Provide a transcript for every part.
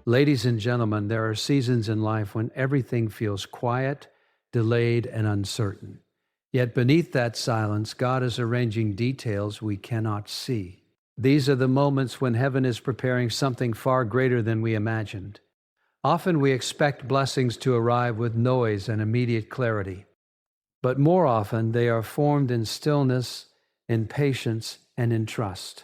Ladies and gentlemen, there are seasons in life when everything feels quiet, delayed, and uncertain. Yet beneath that silence, God is arranging details we cannot see. These are the moments when heaven is preparing something far greater than we imagined. Often we expect blessings to arrive with noise and immediate clarity, but more often they are formed in stillness, in patience, and in trust.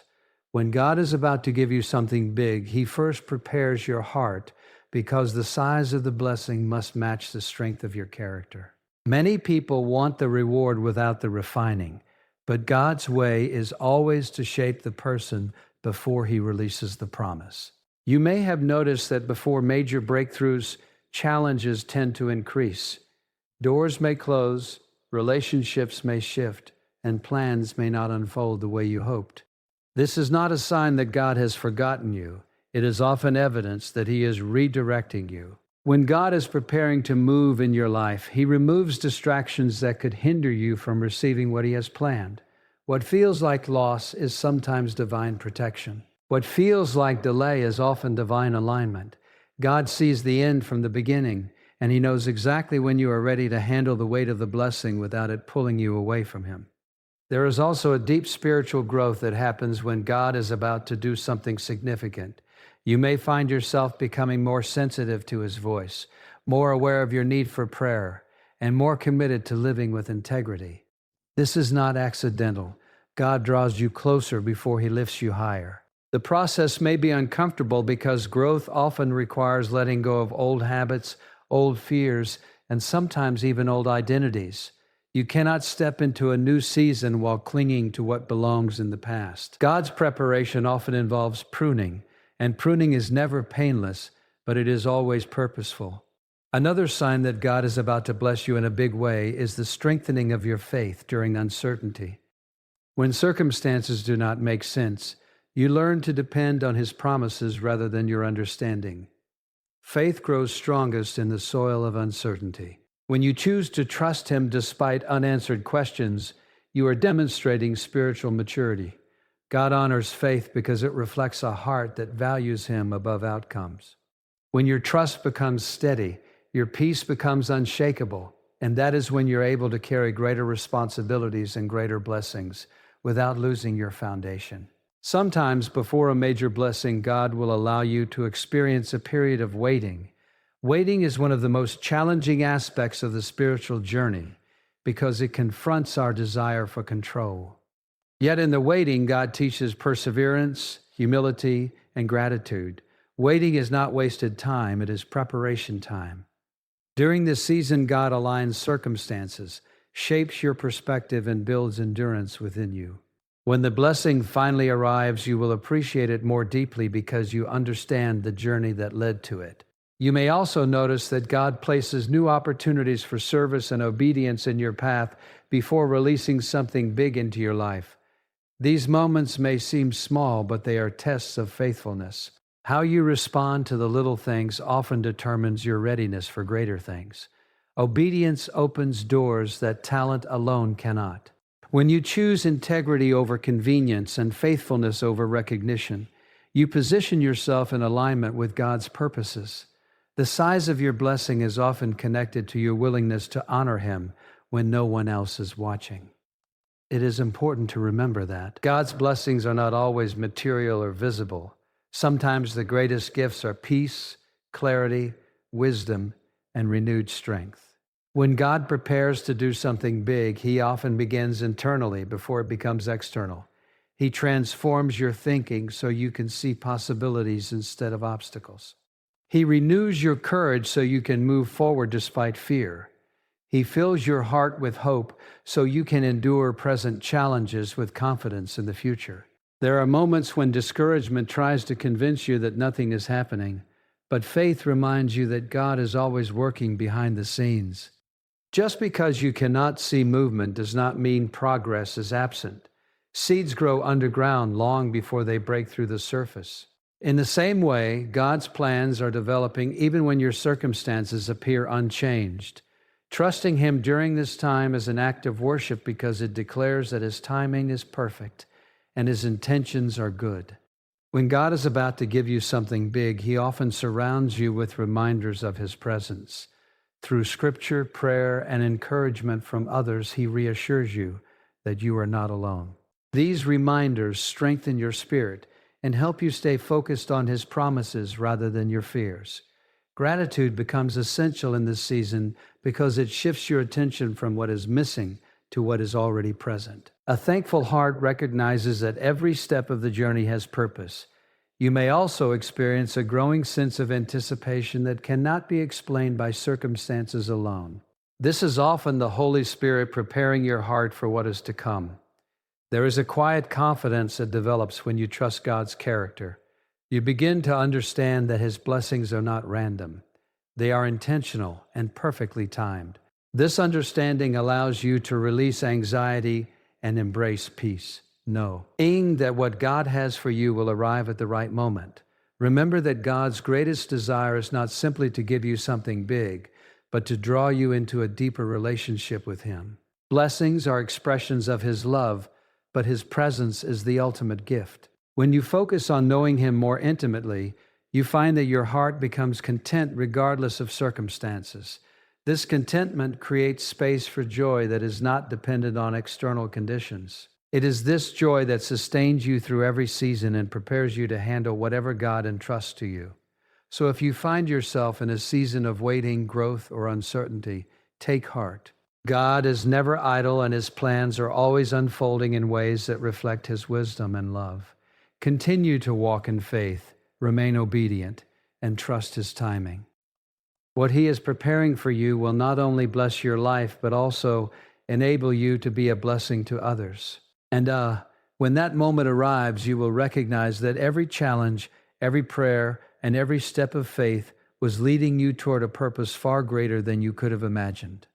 When God is about to give you something big, He first prepares your heart because the size of the blessing must match the strength of your character. Many people want the reward without the refining, but God's way is always to shape the person before He releases the promise. You may have noticed that before major breakthroughs, challenges tend to increase. Doors may close, relationships may shift, and plans may not unfold the way you hoped. This is not a sign that God has forgotten you. It is often evidence that He is redirecting you. When God is preparing to move in your life, He removes distractions that could hinder you from receiving what He has planned. What feels like loss is sometimes divine protection. What feels like delay is often divine alignment. God sees the end from the beginning, and He knows exactly when you are ready to handle the weight of the blessing without it pulling you away from Him. There is also a deep spiritual growth that happens when God is about to do something significant. You may find yourself becoming more sensitive to His voice, more aware of your need for prayer, and more committed to living with integrity. This is not accidental. God draws you closer before He lifts you higher. The process may be uncomfortable because growth often requires letting go of old habits, old fears, and sometimes even old identities. You cannot step into a new season while clinging to what belongs in the past. God's preparation often involves pruning, and pruning is never painless, but it is always purposeful. Another sign that God is about to bless you in a big way is the strengthening of your faith during uncertainty. When circumstances do not make sense, you learn to depend on His promises rather than your understanding. Faith grows strongest in the soil of uncertainty. When you choose to trust Him despite unanswered questions, you are demonstrating spiritual maturity. God honors faith because it reflects a heart that values Him above outcomes. When your trust becomes steady, your peace becomes unshakable, and that is when you're able to carry greater responsibilities and greater blessings without losing your foundation. Sometimes before a major blessing, God will allow you to experience a period of waiting. Waiting is one of the most challenging aspects of the spiritual journey because it confronts our desire for control. Yet in the waiting, God teaches perseverance, humility, and gratitude. Waiting is not wasted time, it is preparation time. During this season, God aligns circumstances, shapes your perspective, and builds endurance within you. When the blessing finally arrives, you will appreciate it more deeply because you understand the journey that led to it. You may also notice that God places new opportunities for service and obedience in your path before releasing something big into your life. These moments may seem small, but they are tests of faithfulness. How you respond to the little things often determines your readiness for greater things. Obedience opens doors that talent alone cannot. When you choose integrity over convenience and faithfulness over recognition, you position yourself in alignment with God's purposes. The size of your blessing is often connected to your willingness to honor Him when no one else is watching. It is important to remember that God's blessings are not always material or visible. Sometimes the greatest gifts are peace, clarity, wisdom, and renewed strength. When God prepares to do something big, He often begins internally before it becomes external. He transforms your thinking so you can see possibilities instead of obstacles. He renews your courage so you can move forward despite fear. He fills your heart with hope so you can endure present challenges with confidence in the future. There are moments when discouragement tries to convince you that nothing is happening, but faith reminds you that God is always working behind the scenes. Just because you cannot see movement does not mean progress is absent. Seeds grow underground long before they break through the surface. In the same way, God's plans are developing even when your circumstances appear unchanged. Trusting Him during this time is an act of worship because it declares that His timing is perfect and His intentions are good. When God is about to give you something big, He often surrounds you with reminders of His presence. Through scripture, prayer, and encouragement from others, He reassures you that you are not alone. These reminders strengthen your spirit and help you stay focused on His promises rather than your fears. Gratitude becomes essential in this season because it shifts your attention from what is missing to what is already present. A thankful heart recognizes that every step of the journey has purpose. You may also experience a growing sense of anticipation that cannot be explained by circumstances alone. This is often the Holy Spirit preparing your heart for what is to come. There is a quiet confidence that develops when you trust God's character. You begin to understand that His blessings are not random. They are intentional and perfectly timed. This understanding allows you to release anxiety and embrace peace. Knowing that what God has for you will arrive at the right moment. Remember that God's greatest desire is not simply to give you something big, but to draw you into a deeper relationship with Him. Blessings are expressions of His love, but His presence is the ultimate gift. When you focus on knowing Him more intimately, you find that your heart becomes content regardless of circumstances. This contentment creates space for joy that is not dependent on external conditions. It is this joy that sustains you through every season and prepares you to handle whatever God entrusts to you. So if you find yourself in a season of waiting, growth, or uncertainty, take heart. God is never idle, and His plans are always unfolding in ways that reflect His wisdom and love. Continue to walk in faith, remain obedient, and trust His timing. What He is preparing for you will not only bless your life, but also enable you to be a blessing to others. And when that moment arrives, you will recognize that every challenge, every prayer, and every step of faith was leading you toward a purpose far greater than you could have imagined.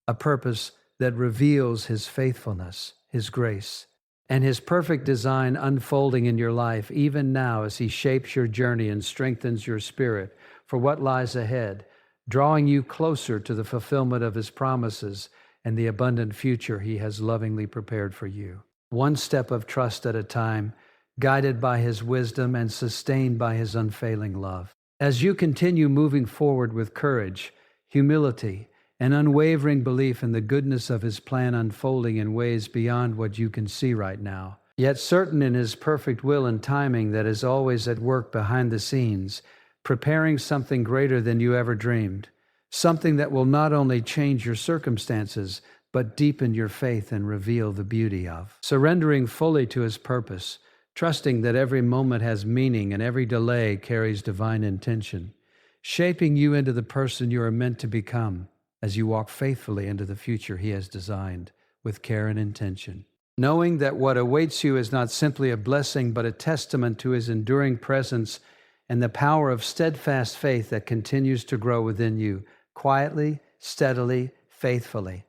A purpose that reveals His faithfulness, His grace, and His perfect design unfolding in your life, even now as He shapes your journey and strengthens your spirit for what lies ahead, drawing you closer to the fulfillment of His promises and the abundant future He has lovingly prepared for you. One step of trust at a time, guided by His wisdom and sustained by His unfailing love. As you continue moving forward with courage, humility, and unwavering belief in the goodness of His plan unfolding in ways beyond what you can see right now, yet certain in His perfect will and timing that is always at work behind the scenes, preparing something greater than you ever dreamed, something that will not only change your circumstances, but deepen your faith and reveal the beauty of. Surrendering fully to His purpose, trusting that every moment has meaning and every delay carries divine intention, shaping you into the person you are meant to become as you walk faithfully into the future He has designed with care and intention. Knowing that what awaits you is not simply a blessing, but a testament to His enduring presence and the power of steadfast faith that continues to grow within you, quietly, steadily, faithfully.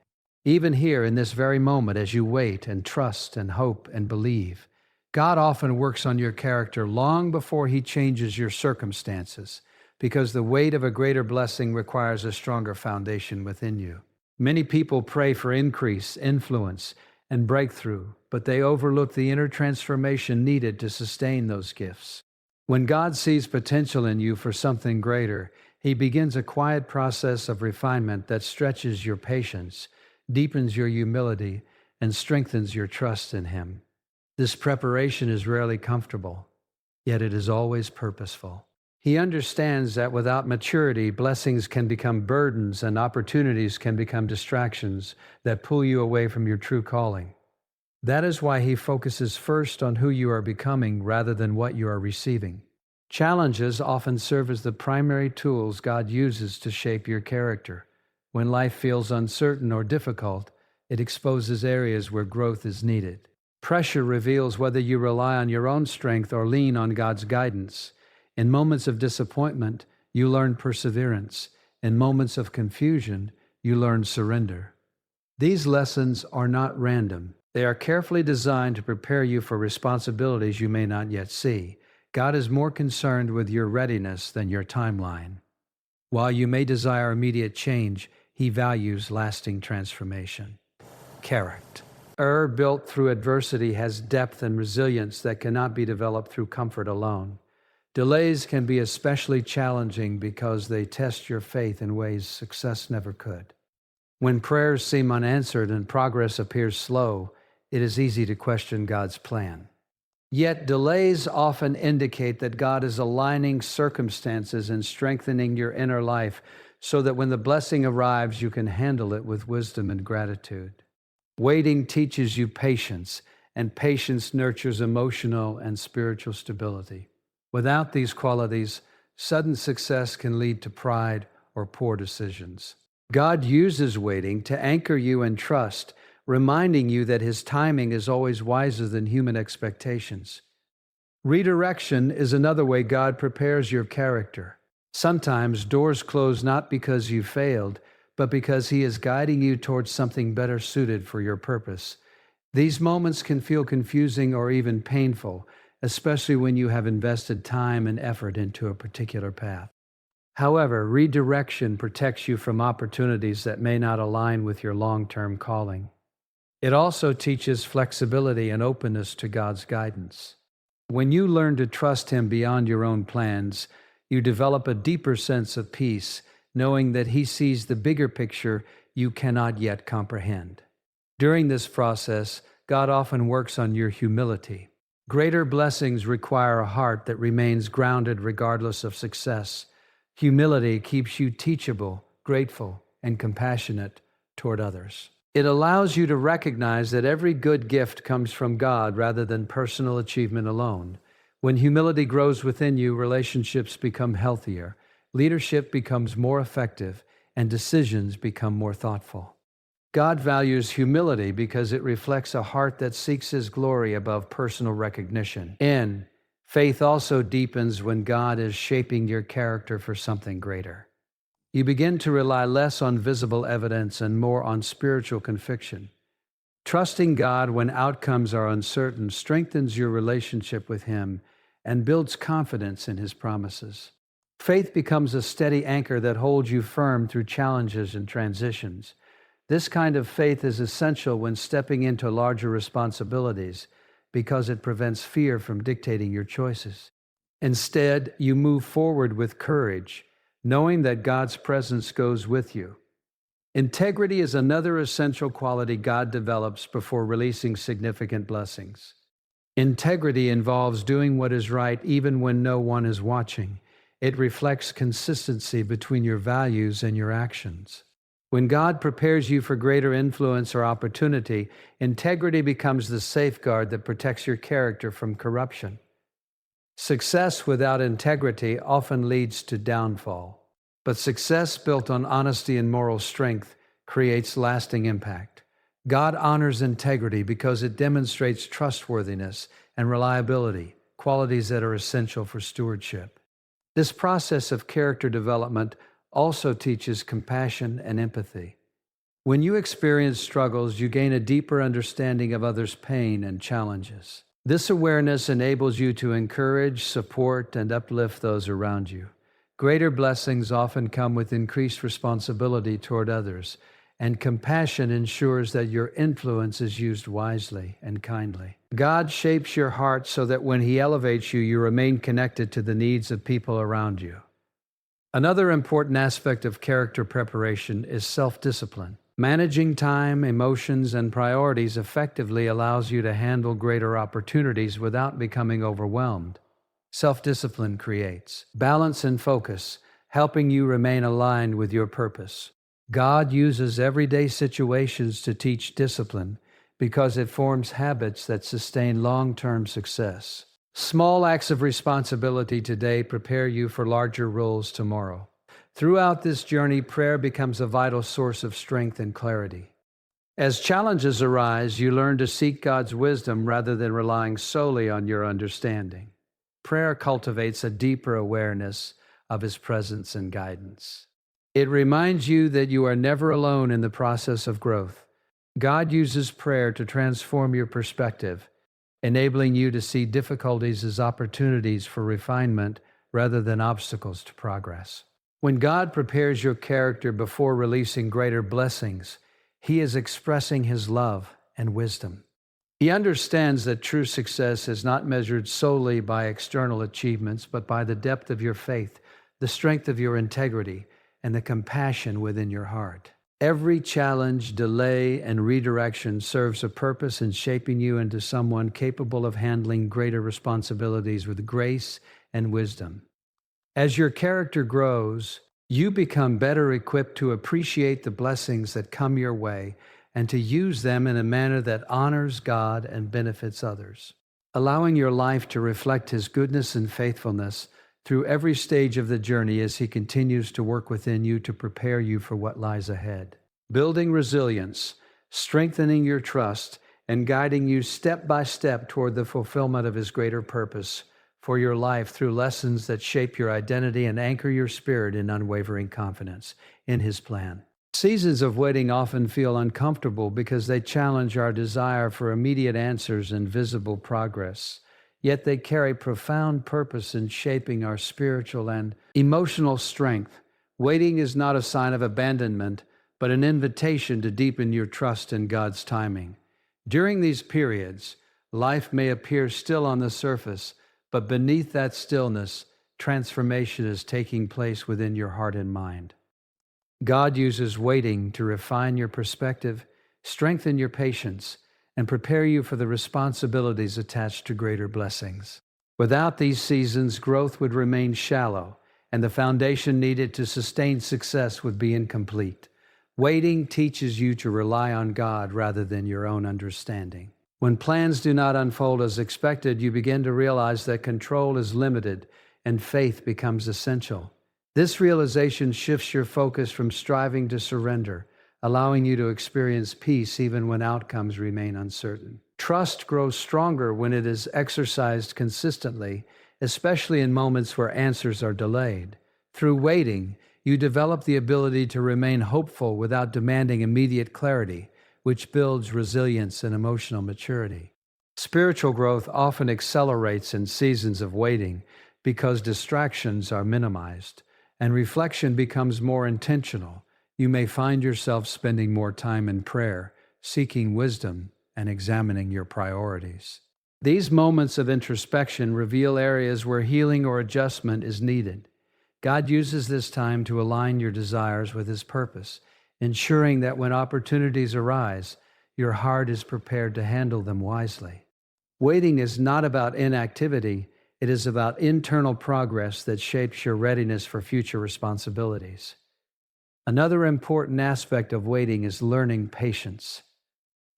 Even here in this very moment, as you wait and trust and hope and believe, God often works on your character long before He changes your circumstances, because the weight of a greater blessing requires a stronger foundation within you. Many people pray for increase, influence, and breakthrough, but they overlook the inner transformation needed to sustain those gifts. When God sees potential in you for something greater, He begins a quiet process of refinement that stretches your patience, deepens your humility, and strengthens your trust in Him. This preparation is rarely comfortable, yet it is always purposeful. He understands that without maturity, blessings can become burdens and opportunities can become distractions that pull you away from your true calling. That is why He focuses first on who you are becoming rather than what you are receiving. Challenges often serve as the primary tools God uses to shape your character. When life feels uncertain or difficult, it exposes areas where growth is needed. Pressure reveals whether you rely on your own strength or lean on God's guidance. In moments of disappointment, you learn perseverance. In moments of confusion, you learn surrender. These lessons are not random. They are carefully designed to prepare you for responsibilities you may not yet see. God is more concerned with your readiness than your timeline. While you may desire immediate change, He values lasting transformation. Character. Built through adversity, has depth and resilience that cannot be developed through comfort alone. Delays can be especially challenging because they test your faith in ways success never could. When prayers seem unanswered and progress appears slow, it is easy to question God's plan. Yet delays often indicate that God is aligning circumstances and strengthening your inner life so that when the blessing arrives, you can handle it with wisdom and gratitude. Waiting teaches you patience, and patience nurtures emotional and spiritual stability. Without these qualities, sudden success can lead to pride or poor decisions. God uses waiting to anchor you in trust, reminding you that His timing is always wiser than human expectations. Redirection is another way God prepares your character. Sometimes doors close not because you failed, but because He is guiding you towards something better suited for your purpose. These moments can feel confusing or even painful, especially when you have invested time and effort into a particular path. However, redirection protects you from opportunities that may not align with your long-term calling. It also teaches flexibility and openness to God's guidance. When you learn to trust Him beyond your own plans, you develop a deeper sense of peace, knowing that He sees the bigger picture you cannot yet comprehend. During this process, God often works on your humility. Greater blessings require a heart that remains grounded regardless of success. Humility keeps you teachable, grateful, and compassionate toward others. It allows you to recognize that every good gift comes from God rather than personal achievement alone. When humility grows within you, relationships become healthier, leadership becomes more effective, and decisions become more thoughtful. God values humility because it reflects a heart that seeks His glory above personal recognition. Faith also deepens when God is shaping your character for something greater. You begin to rely less on visible evidence and more on spiritual conviction. Trusting God when outcomes are uncertain strengthens your relationship with Him and builds confidence in His promises. Faith becomes a steady anchor that holds you firm through challenges and transitions. This kind of faith is essential when stepping into larger responsibilities because it prevents fear from dictating your choices. Instead, you move forward with courage, knowing that God's presence goes with you. Integrity is another essential quality God develops before releasing significant blessings. Integrity involves doing what is right even when no one is watching. It reflects consistency between your values and your actions. When God prepares you for greater influence or opportunity, integrity becomes the safeguard that protects your character from corruption. Success without integrity often leads to downfall, but success built on honesty and moral strength creates lasting impact. God honors integrity because it demonstrates trustworthiness and reliability, qualities that are essential for stewardship. This process of character development also teaches compassion and empathy. When you experience struggles, you gain a deeper understanding of others' pain and challenges. This awareness enables you to encourage, support, and uplift those around you. Greater blessings often come with increased responsibility toward others, and compassion ensures that your influence is used wisely and kindly. God shapes your heart so that when He elevates you, you remain connected to the needs of people around you. Another important aspect of character preparation is self-discipline. Managing time, emotions, and priorities effectively allows you to handle greater opportunities without becoming overwhelmed. Self-discipline creates balance and focus, helping you remain aligned with your purpose. God uses everyday situations to teach discipline because it forms habits that sustain long-term success. Small acts of responsibility today prepare you for larger roles tomorrow. Throughout this journey, prayer becomes a vital source of strength and clarity. As challenges arise, you learn to seek God's wisdom rather than relying solely on your understanding. Prayer cultivates a deeper awareness of His presence and guidance. It reminds you that you are never alone in the process of growth. God uses prayer to transform your perspective, enabling you to see difficulties as opportunities for refinement rather than obstacles to progress. When God prepares your character before releasing greater blessings, He is expressing His love, and wisdom. He understands that true success is not measured solely by external achievements, but by the depth of your faith, the strength of your integrity, and the compassion within your heart. Every challenge, delay, and redirection serves a purpose in shaping you into someone capable of handling greater responsibilities with grace and wisdom. As your character grows, you become better equipped to appreciate the blessings that come your way and to use them in a manner that honors God and benefits others. Allowing your life to reflect His goodness and faithfulness through every stage of the journey as He continues to work within you to prepare you for what lies ahead. Building resilience, strengthening your trust, and guiding you step by step toward the fulfillment of His greater purpose for your life through lessons that shape your identity and anchor your spirit in unwavering confidence in His plan. Seasons of waiting often feel uncomfortable because they challenge our desire for immediate answers and visible progress. Yet they carry profound purpose in shaping our spiritual and emotional strength. Waiting is not a sign of abandonment, but an invitation to deepen your trust in God's timing. During these periods, life may appear still on the surface, but beneath that stillness, transformation is taking place within your heart and mind. God uses waiting to refine your perspective, strengthen your patience, and prepare you for the responsibilities attached to greater blessings. Without these seasons, growth would remain shallow, and the foundation needed to sustain success would be incomplete. Waiting teaches you to rely on God rather than your own understanding. When plans do not unfold as expected, you begin to realize that control is limited and faith becomes essential. This realization shifts your focus from striving to surrender, allowing you to experience peace even when outcomes remain uncertain. Trust grows stronger when it is exercised consistently, especially in moments where answers are delayed. Through waiting, you develop the ability to remain hopeful without demanding immediate clarity, which builds resilience and emotional maturity. Spiritual growth often accelerates in seasons of waiting because distractions are minimized and reflection becomes more intentional. You may find yourself spending more time in prayer, seeking wisdom, and examining your priorities. These moments of introspection reveal areas where healing or adjustment is needed. God uses this time to align your desires with His purpose, ensuring that when opportunities arise, your heart is prepared to handle them wisely. Waiting is not about inactivity. It is about internal progress that shapes your readiness for future responsibilities. Another important aspect of waiting is learning patience.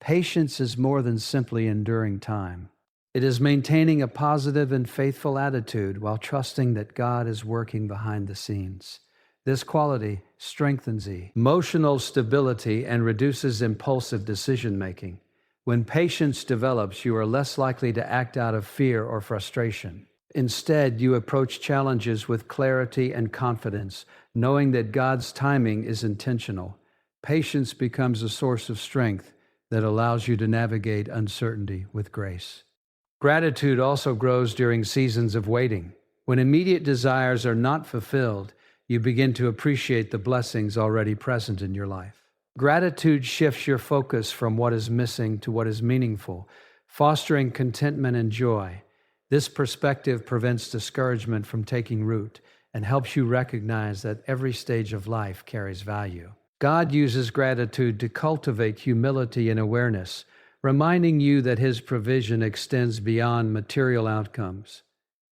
Patience is more than simply enduring time. It is maintaining a positive and faithful attitude while trusting that God is working behind the scenes. This quality strengthens emotional stability and reduces impulsive decision-making. When patience develops, you are less likely to act out of fear or frustration. Instead, you approach challenges with clarity and confidence, knowing that God's timing is intentional. Patience becomes a source of strength that allows you to navigate uncertainty with grace. Gratitude also grows during seasons of waiting. When immediate desires are not fulfilled, you begin to appreciate the blessings already present in your life. Gratitude shifts your focus from what is missing to what is meaningful, fostering contentment and joy. This perspective prevents discouragement from taking root and helps you recognize that every stage of life carries value. God uses gratitude to cultivate humility and awareness, reminding you that His provision extends beyond material outcomes.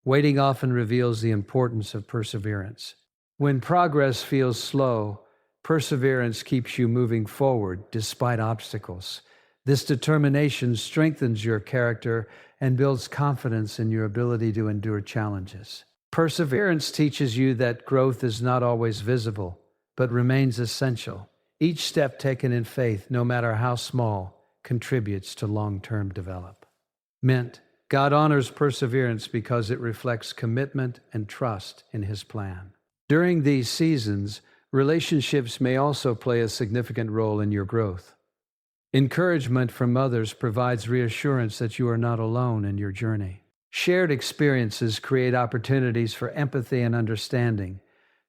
Waiting often reveals the importance of perseverance. When progress feels slow, perseverance keeps you moving forward despite obstacles. This determination strengthens your character and builds confidence in your ability to endure challenges. Perseverance teaches you that growth is not always visible, but remains essential. Each step taken in faith, no matter how small, contributes to long-term development. God honors perseverance because it reflects commitment and trust in His plan. During these seasons, relationships may also play a significant role in your growth. Encouragement from others provides reassurance that you are not alone in your journey. Shared experiences create opportunities for empathy and understanding,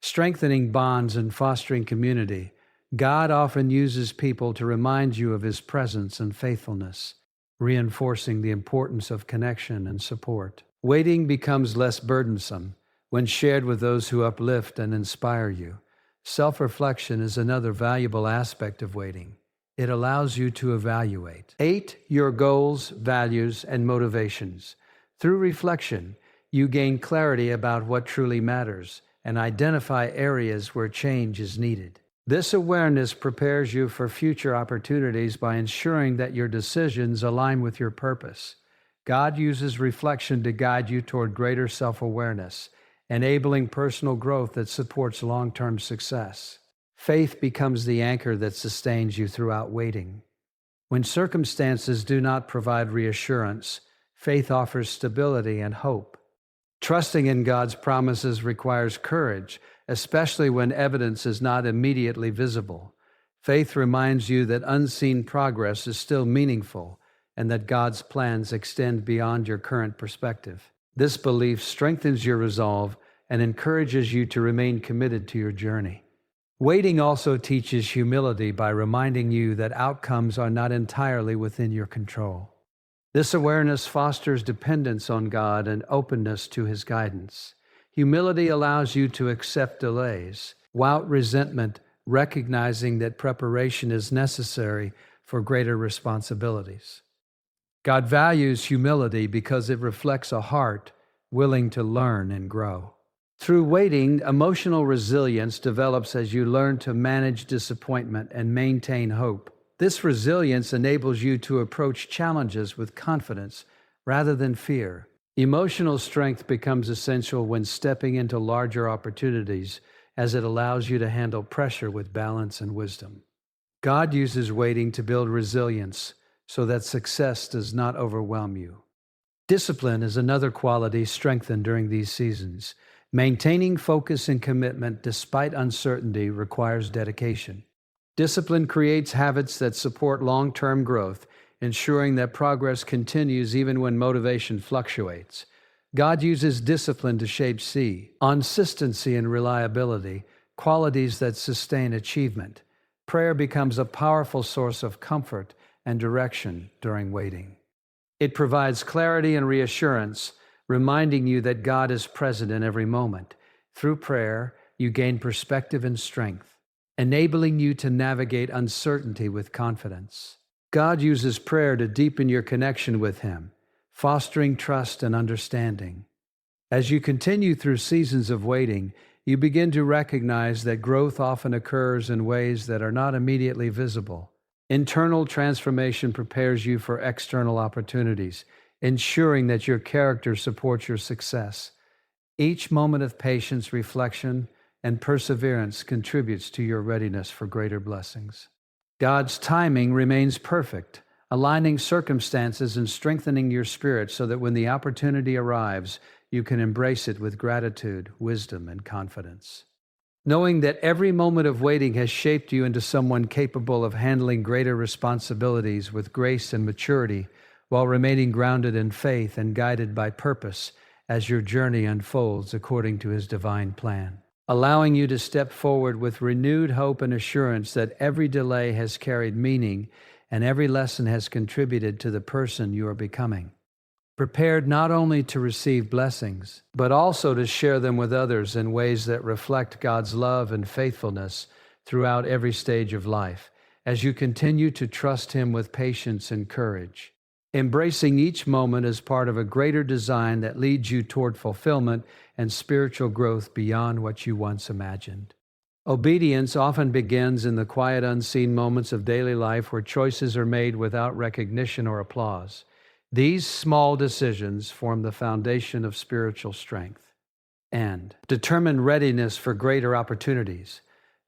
strengthening bonds and fostering community. God often uses people to remind you of His presence and faithfulness, reinforcing the importance of connection and support. Waiting becomes less burdensome when shared with those who uplift and inspire you. Self-reflection is another valuable aspect of waiting. It allows you to evaluate. 8. Your goals, values, and motivations. Through reflection, you gain clarity about what truly matters and identify areas where change is needed. This awareness prepares you for future opportunities by ensuring that your decisions align with your purpose. God uses reflection to guide you toward greater self-awareness, enabling personal growth that supports long-term success. Faith becomes the anchor that sustains you throughout waiting. When circumstances do not provide reassurance, faith offers stability and hope. Trusting in God's promises requires courage, especially when evidence is not immediately visible. Faith reminds you that unseen progress is still meaningful and that God's plans extend beyond your current perspective. This belief strengthens your resolve and encourages you to remain committed to your journey. Waiting also teaches humility by reminding you that outcomes are not entirely within your control. This awareness fosters dependence on God and openness to His guidance. Humility allows you to accept delays, without resentment, recognizing that preparation is necessary for greater responsibilities. God values humility because it reflects a heart willing to learn and grow. Through waiting, emotional resilience develops as you learn to manage disappointment and maintain hope. This resilience enables you to approach challenges with confidence rather than fear. Emotional strength becomes essential when stepping into larger opportunities, as it allows you to handle pressure with balance and wisdom. God uses waiting to build resilience so that success does not overwhelm you. Discipline is another quality strengthened during these seasons. Maintaining focus and commitment despite uncertainty requires dedication. Discipline creates habits that support long-term growth, ensuring that progress continues even when motivation fluctuates. God uses discipline to shape consistency and reliability, qualities that sustain achievement. Prayer becomes a powerful source of comfort and direction during waiting. It provides clarity and reassurance, reminding you that God is present in every moment. Through prayer, you gain perspective and strength, enabling you to navigate uncertainty with confidence. God uses prayer to deepen your connection with Him, fostering trust and understanding. As you continue through seasons of waiting, you begin to recognize that growth often occurs in ways that are not immediately visible. Internal transformation prepares you for external opportunities, ensuring that your character supports your success. Each moment of patience, reflection, and perseverance contributes to your readiness for greater blessings. God's timing remains perfect, aligning circumstances and strengthening your spirit so that when the opportunity arrives, you can embrace it with gratitude, wisdom, and confidence. Knowing that every moment of waiting has shaped you into someone capable of handling greater responsibilities with grace and maturity, while remaining grounded in faith and guided by purpose as your journey unfolds according to His divine plan, allowing you to step forward with renewed hope and assurance that every delay has carried meaning and every lesson has contributed to the person you are becoming. Prepared not only to receive blessings, but also to share them with others in ways that reflect God's love and faithfulness throughout every stage of life, as you continue to trust Him with patience and courage, embracing each moment as part of a greater design that leads you toward fulfillment and spiritual growth beyond what you once imagined. Obedience often begins in the quiet, unseen moments of daily life where choices are made without recognition or applause. These small decisions form the foundation of spiritual strength and determine readiness for greater opportunities.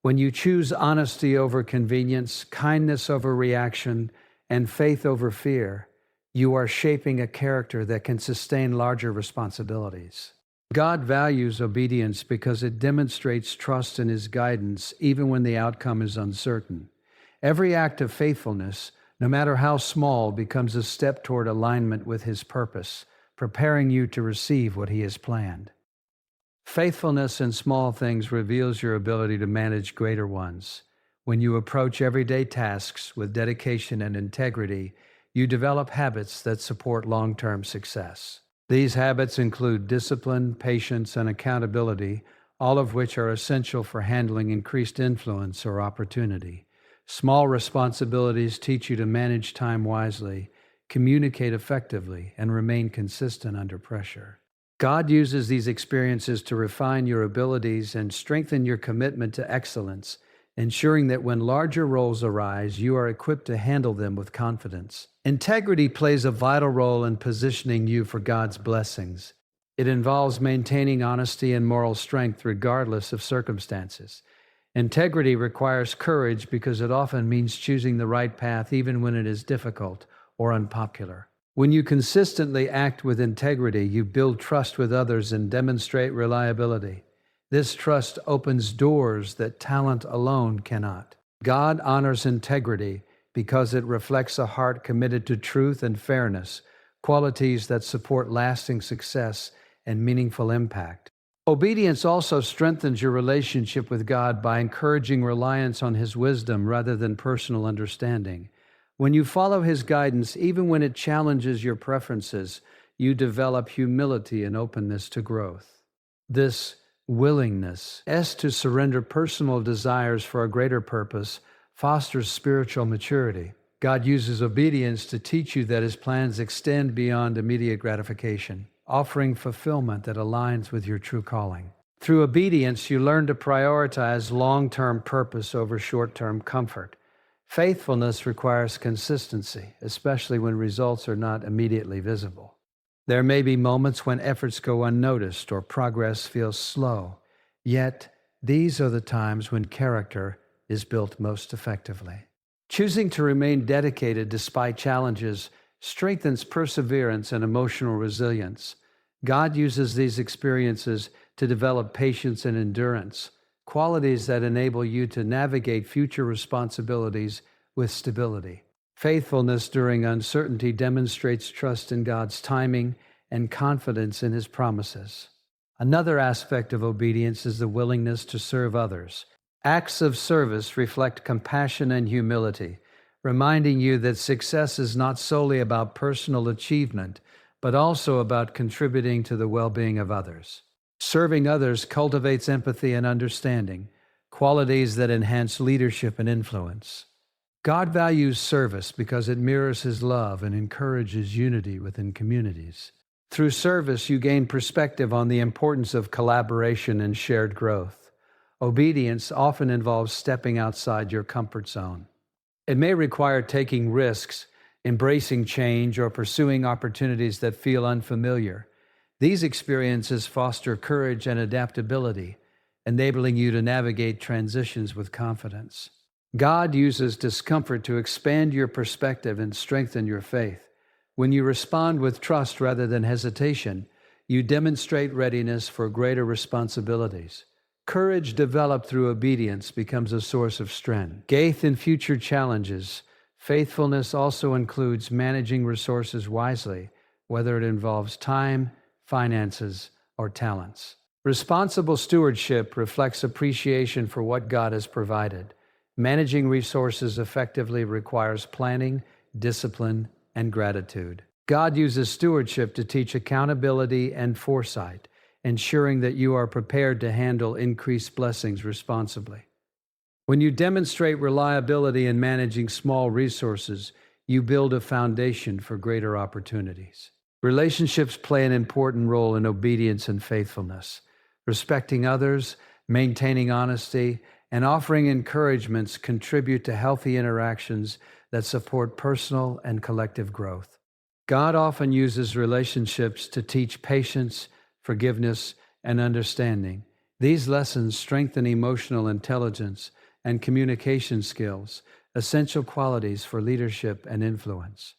When you choose honesty over convenience, kindness over reaction, and faith over fear, you are shaping a character that can sustain larger responsibilities. God values obedience because it demonstrates trust in His guidance even when the outcome is uncertain. Every act of faithfulness, no matter how small, becomes a step toward alignment with His purpose, preparing you to receive what He has planned. Faithfulness in small things reveals your ability to manage greater ones. When you approach everyday tasks with dedication and integrity, you develop habits that support long-term success. These habits include discipline, patience, and accountability, all of which are essential for handling increased influence or opportunity. Small responsibilities teach you to manage time wisely, communicate effectively, and remain consistent under pressure. God uses these experiences to refine your abilities and strengthen your commitment to excellence, ensuring that when larger roles arise, you are equipped to handle them with confidence. Integrity plays a vital role in positioning you for God's blessings. It involves maintaining honesty and moral strength regardless of circumstances. Integrity requires courage because it often means choosing the right path even when it is difficult or unpopular. When you consistently act with integrity, you build trust with others and demonstrate reliability. This trust opens doors that talent alone cannot. God honors integrity because it reflects a heart committed to truth and fairness, qualities that support lasting success and meaningful impact. Obedience also strengthens your relationship with God by encouraging reliance on His wisdom rather than personal understanding. When you follow His guidance, even when it challenges your preferences, you develop humility and openness to growth. This willingness to surrender personal desires for a greater purpose fosters spiritual maturity. God uses obedience to teach you that His plans extend beyond immediate gratification, offering fulfillment that aligns with your true calling. Through obedience, you learn to prioritize long-term purpose over short-term comfort. Faithfulness requires consistency, especially when results are not immediately visible. There may be moments when efforts go unnoticed or progress feels slow, yet these are the times when character is built most effectively. Choosing to remain dedicated despite challenges strengthens perseverance and emotional resilience. God uses these experiences to develop patience and endurance, qualities that enable you to navigate future responsibilities with stability. Faithfulness during uncertainty demonstrates trust in God's timing and confidence in His promises. Another aspect of obedience is the willingness to serve others. Acts of service reflect compassion and humility, reminding you that success is not solely about personal achievement, but also about contributing to the well-being of others. Serving others cultivates empathy and understanding, qualities that enhance leadership and influence. God values service because it mirrors His love and encourages unity within communities. Through service, you gain perspective on the importance of collaboration and shared growth. Obedience often involves stepping outside your comfort zone. It may require taking risks, embracing change, or pursuing opportunities that feel unfamiliar. These experiences foster courage and adaptability, enabling you to navigate transitions with confidence. God uses discomfort to expand your perspective and strengthen your faith. When you respond with trust rather than hesitation, you demonstrate readiness for greater responsibilities. Courage developed through obedience becomes a source of strength. Faith in future challenges. Faithfulness also includes managing resources wisely, whether it involves time, finances, or talents. Responsible stewardship reflects appreciation for what God has provided. Managing resources effectively requires planning, discipline, and gratitude. God uses stewardship to teach accountability and foresight, ensuring that you are prepared to handle increased blessings responsibly. When you demonstrate reliability in managing small resources, you build a foundation for greater opportunities. Relationships play an important role in obedience and faithfulness. Respecting others, maintaining honesty, and offering encouragements contribute to healthy interactions that support personal and collective growth. God often uses relationships to teach patience, forgiveness, and understanding. These lessons strengthen emotional intelligence and communication skills, essential qualities for leadership and influence.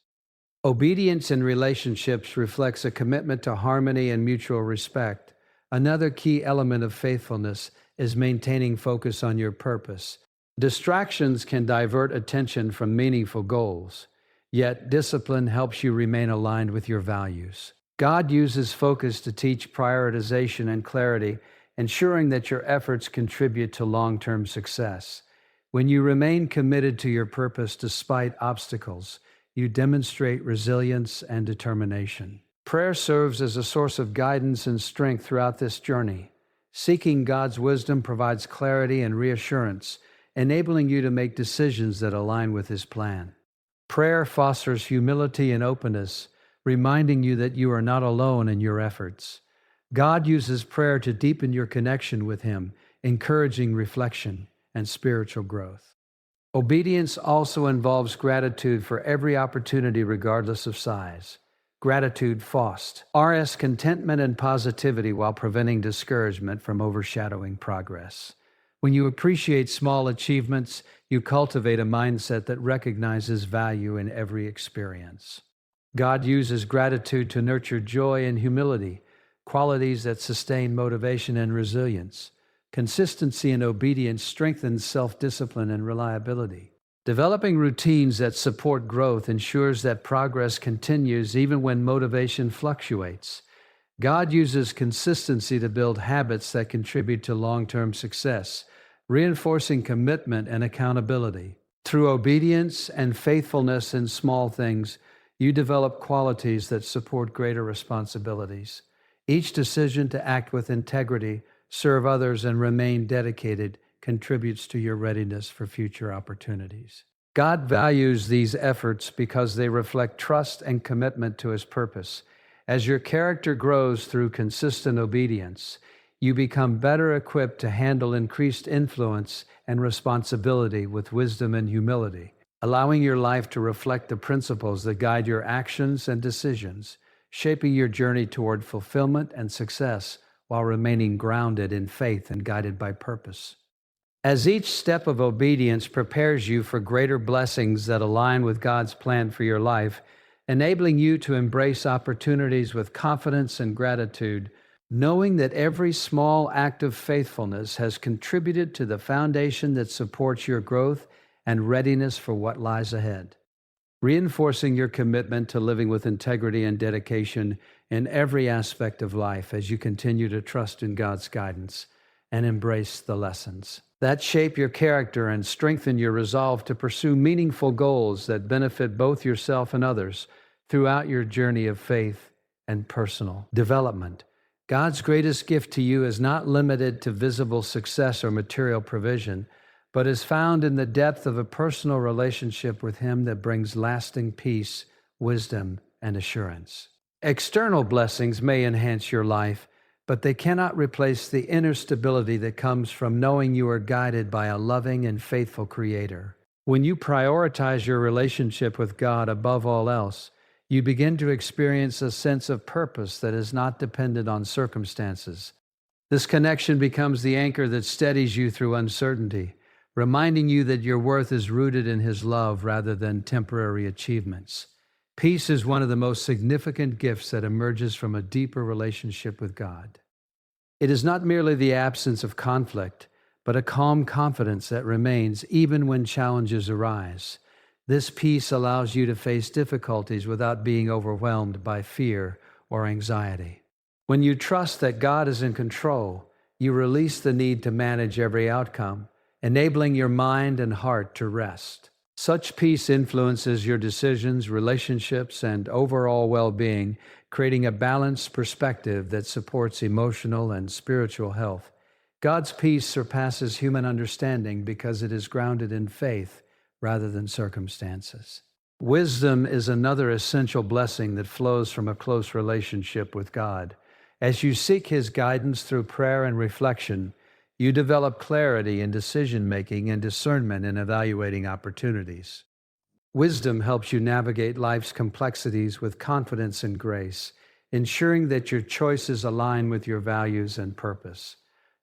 Obedience in relationships reflects a commitment to harmony and mutual respect. Another key element of faithfulness is maintaining focus on your purpose. Distractions can divert attention from meaningful goals, yet discipline helps you remain aligned with your values. God uses focus to teach prioritization and clarity, ensuring that your efforts contribute to long-term success. When you remain committed to your purpose despite obstacles, you demonstrate resilience and determination. Prayer serves as a source of guidance and strength throughout this journey. Seeking God's wisdom provides clarity and reassurance, enabling you to make decisions that align with His plan. Prayer fosters humility and openness, reminding you that you are not alone in your efforts. God uses prayer to deepen your connection with Him, encouraging reflection and spiritual growth. Obedience also involves gratitude for every opportunity, regardless of size. Gratitude fosters contentment and positivity while preventing discouragement from overshadowing progress. When you appreciate small achievements, you cultivate a mindset that recognizes value in every experience. God uses gratitude to nurture joy and humility, qualities that sustain motivation and resilience. Consistency and obedience strengthens self-discipline and reliability. Developing routines that support growth ensures that progress continues even when motivation fluctuates. God uses consistency to build habits that contribute to long-term success, reinforcing commitment and accountability. Through obedience and faithfulness in small things, you develop qualities that support greater responsibilities. Each decision to act with integrity, serve others, and remain dedicated contributes to your readiness for future opportunities. God values these efforts because they reflect trust and commitment to His purpose. As your character grows through consistent obedience, you become better equipped to handle increased influence and responsibility with wisdom and humility, allowing your life to reflect the principles that guide your actions and decisions, shaping your journey toward fulfillment and success while remaining grounded in faith and guided by purpose. As each step of obedience prepares you for greater blessings that align with God's plan for your life, enabling you to embrace opportunities with confidence and gratitude, knowing that every small act of faithfulness has contributed to the foundation that supports your growth and readiness for what lies ahead. Reinforcing your commitment to living with integrity and dedication in every aspect of life as you continue to trust in God's guidance and embrace the lessons that shape your character and strengthen your resolve to pursue meaningful goals that benefit both yourself and others throughout your journey of faith and personal development. God's greatest gift to you is not limited to visible success or material provision, but is found in the depth of a personal relationship with Him that brings lasting peace, wisdom, and assurance. External blessings may enhance your life, but they cannot replace the inner stability that comes from knowing you are guided by a loving and faithful Creator. When you prioritize your relationship with God above all else, you begin to experience a sense of purpose that is not dependent on circumstances. This connection becomes the anchor that steadies you through uncertainty, reminding you that your worth is rooted in His love rather than temporary achievements. Peace is one of the most significant gifts that emerges from a deeper relationship with God. It is not merely the absence of conflict, but a calm confidence that remains even when challenges arise. This peace allows you to face difficulties without being overwhelmed by fear or anxiety. When you trust that God is in control, you release the need to manage every outcome, enabling your mind and heart to rest. Such peace influences your decisions, relationships, and overall well-being, creating a balanced perspective that supports emotional and spiritual health. God's peace surpasses human understanding because it is grounded in faith rather than circumstances. Wisdom is another essential blessing that flows from a close relationship with God. As you seek His guidance through prayer and reflection, you develop clarity in decision-making and discernment in evaluating opportunities. Wisdom helps you navigate life's complexities with confidence and grace, ensuring that your choices align with your values and purpose.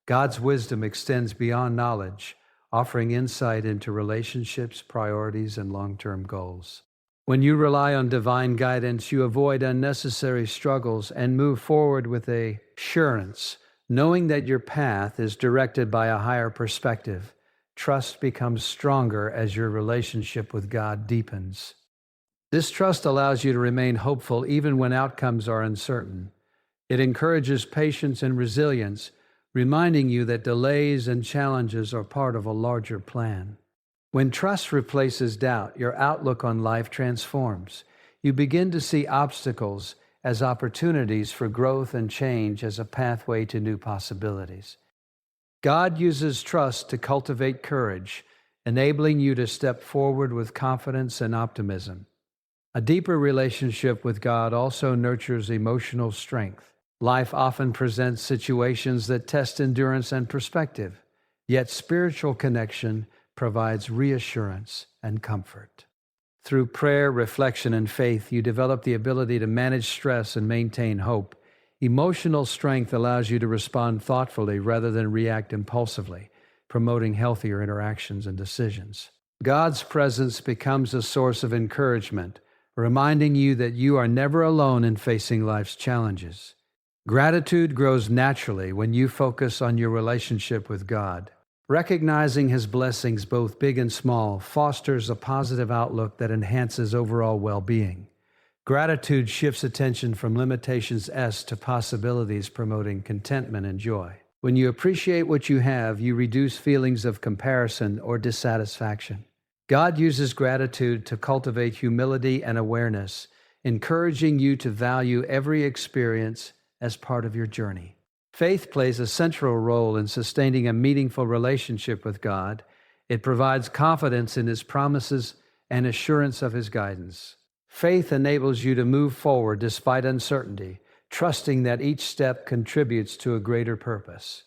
God's wisdom extends beyond knowledge, offering insight into relationships, priorities, and long-term goals. When you rely on divine guidance, you avoid unnecessary struggles and move forward with assurance, knowing that your path is directed by a higher perspective. Trust becomes stronger as your relationship with God deepens. This trust allows you to remain hopeful even when outcomes are uncertain. It encourages patience and resilience, reminding you that delays and challenges are part of a larger plan. When trust replaces doubt, your outlook on life transforms. You begin to see obstacles as opportunities for growth and change as a pathway to new possibilities. God uses trust to cultivate courage, enabling you to step forward with confidence and optimism. A deeper relationship with God also nurtures emotional strength. Life often presents situations that test endurance and perspective, yet spiritual connection provides reassurance and comfort. Through prayer, reflection, and faith, you develop the ability to manage stress and maintain hope. Emotional strength allows you to respond thoughtfully rather than react impulsively, promoting healthier interactions and decisions. God's presence becomes a source of encouragement, reminding you that you are never alone in facing life's challenges. Gratitude grows naturally when you focus on your relationship with God. Recognizing His blessings, both big and small, fosters a positive outlook that enhances overall well-being. Gratitude shifts attention from limitations to possibilities, promoting contentment and joy. When you appreciate what you have, you reduce feelings of comparison or dissatisfaction. God uses gratitude to cultivate humility and awareness, encouraging you to value every experience as part of your journey. Faith plays a central role in sustaining a meaningful relationship with God. It provides confidence in His promises and assurance of His guidance. Faith enables you to move forward despite uncertainty, trusting that each step contributes to a greater purpose.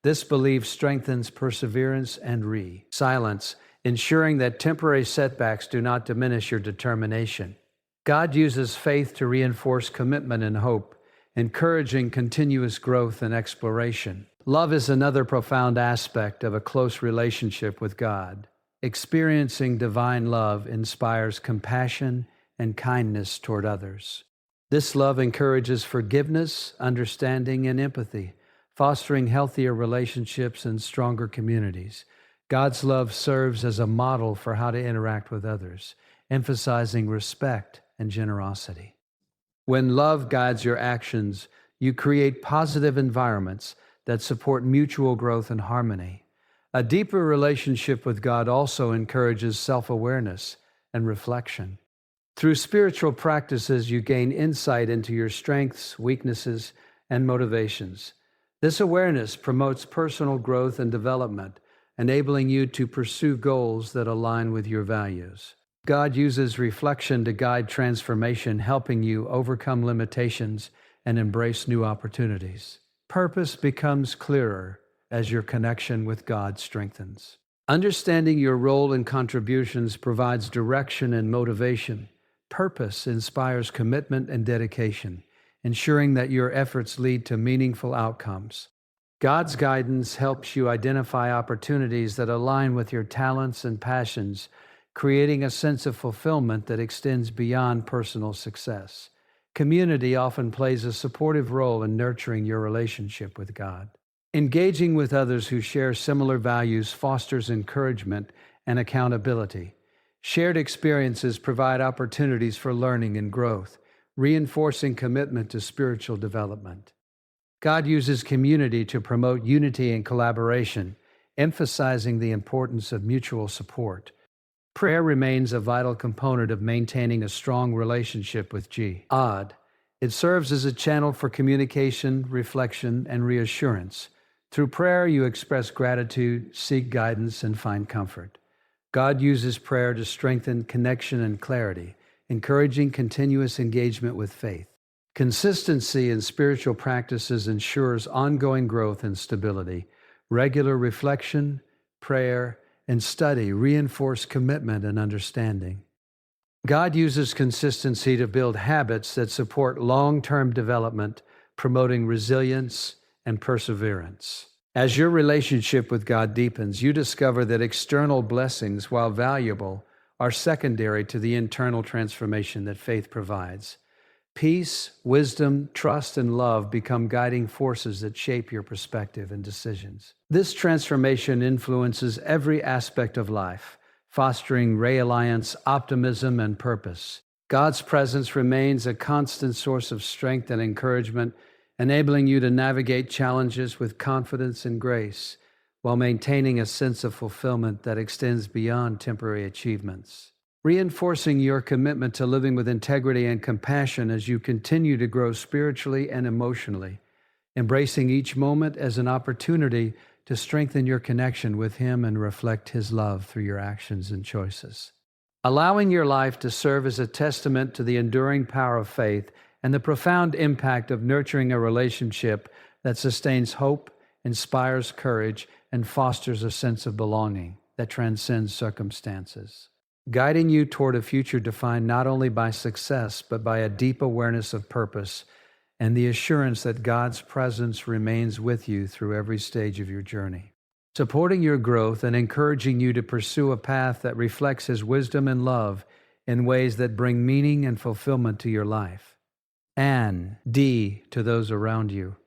This belief strengthens perseverance and resilience, ensuring that temporary setbacks do not diminish your determination. God uses faith to reinforce commitment and hope, encouraging continuous growth and exploration. Love is another profound aspect of a close relationship with God. Experiencing divine love inspires compassion and kindness toward others. This love encourages forgiveness, understanding, and empathy, fostering healthier relationships and stronger communities. God's love serves as a model for how to interact with others, emphasizing respect and generosity. When love guides your actions, you create positive environments that support mutual growth and harmony. A deeper relationship with God also encourages self-awareness and reflection. Through spiritual practices, you gain insight into your strengths, weaknesses, and motivations. This awareness promotes personal growth and development, enabling you to pursue goals that align with your values. God uses reflection to guide transformation, helping you overcome limitations and embrace new opportunities. Purpose becomes clearer as your connection with God strengthens. Understanding your role and contributions provides direction and motivation. Purpose inspires commitment and dedication, ensuring that your efforts lead to meaningful outcomes. God's guidance helps you identify opportunities that align with your talents and passions, creating a sense of fulfillment that extends beyond personal success. Community often plays a supportive role in nurturing your relationship with God. Engaging with others who share similar values fosters encouragement and accountability. Shared experiences provide opportunities for learning and growth, reinforcing commitment to spiritual development. God uses community to promote unity and collaboration, emphasizing the importance of mutual support. Prayer remains a vital component of maintaining a strong relationship with God. It serves as a channel for communication, reflection, and reassurance. Through prayer, you express gratitude, seek guidance, and find comfort. God uses prayer to strengthen connection and clarity, encouraging continuous engagement with faith. Consistency in spiritual practices ensures ongoing growth and stability. Regular reflection, prayer, and study reinforce commitment and understanding. God uses consistency to build habits that support long-term development, promoting resilience and perseverance. As your relationship with God deepens, you discover that external blessings, while valuable, are secondary to the internal transformation that faith provides. Peace, wisdom, trust, and love become guiding forces that shape your perspective and decisions. This transformation influences every aspect of life, fostering reliance, optimism, and purpose. God's presence remains a constant source of strength and encouragement, enabling you to navigate challenges with confidence and grace. while maintaining a sense of fulfillment that extends beyond temporary achievements. Reinforcing your commitment to living with integrity and compassion as you continue to grow spiritually and emotionally, embracing each moment as an opportunity to strengthen your connection with Him and reflect His love through your actions and choices. Allowing your life to serve as a testament to the enduring power of faith and the profound impact of nurturing a relationship that sustains hope, inspires courage, and fosters a sense of belonging that transcends circumstances. Guiding you toward a future defined not only by success, but by a deep awareness of purpose and the assurance that God's presence remains with you through every stage of your journey. Supporting your growth and encouraging you to pursue a path that reflects His wisdom and love in ways that bring meaning and fulfillment to your life. And D, to those around you.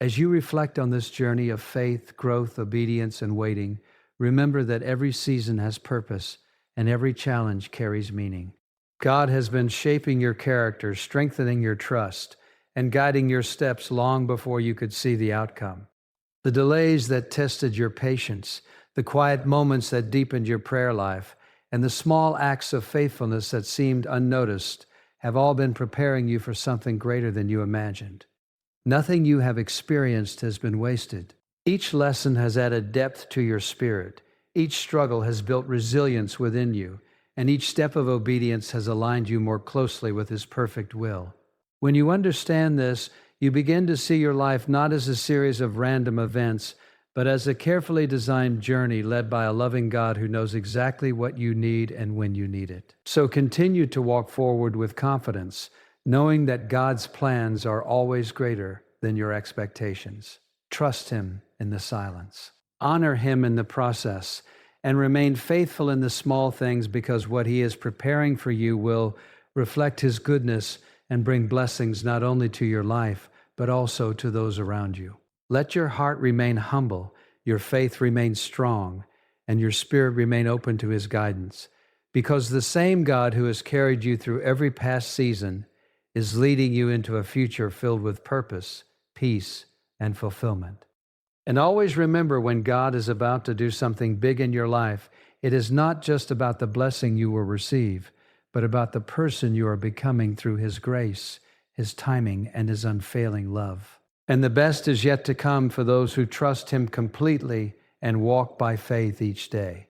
As you reflect on this journey of faith, growth, obedience, and waiting, remember that every season has purpose and every challenge carries meaning. God has been shaping your character, strengthening your trust, and guiding your steps long before you could see the outcome. The delays that tested your patience, the quiet moments that deepened your prayer life, and the small acts of faithfulness that seemed unnoticed have all been preparing you for something greater than you imagined. Nothing you have experienced has been wasted. Each lesson has added depth to your spirit. Each struggle has built resilience within you, and each step of obedience has aligned you more closely with His perfect will. When you understand this, you begin to see your life not as a series of random events, but as a carefully designed journey led by a loving God who knows exactly what you need and when you need it. So continue to walk forward with confidence, knowing that God's plans are always greater than your expectations. Trust Him in the silence. Honor Him in the process, and remain faithful in the small things, because what He is preparing for you will reflect His goodness and bring blessings not only to your life, but also to those around you. Let your heart remain humble, your faith remain strong, and your spirit remain open to His guidance, because the same God who has carried you through every past season is leading you into a future filled with purpose, peace, and fulfillment. And always remember, when God is about to do something big in your life, it is not just about the blessing you will receive, but about the person you are becoming through His grace, His timing, and His unfailing love. And the best is yet to come for those who trust Him completely and walk by faith each day.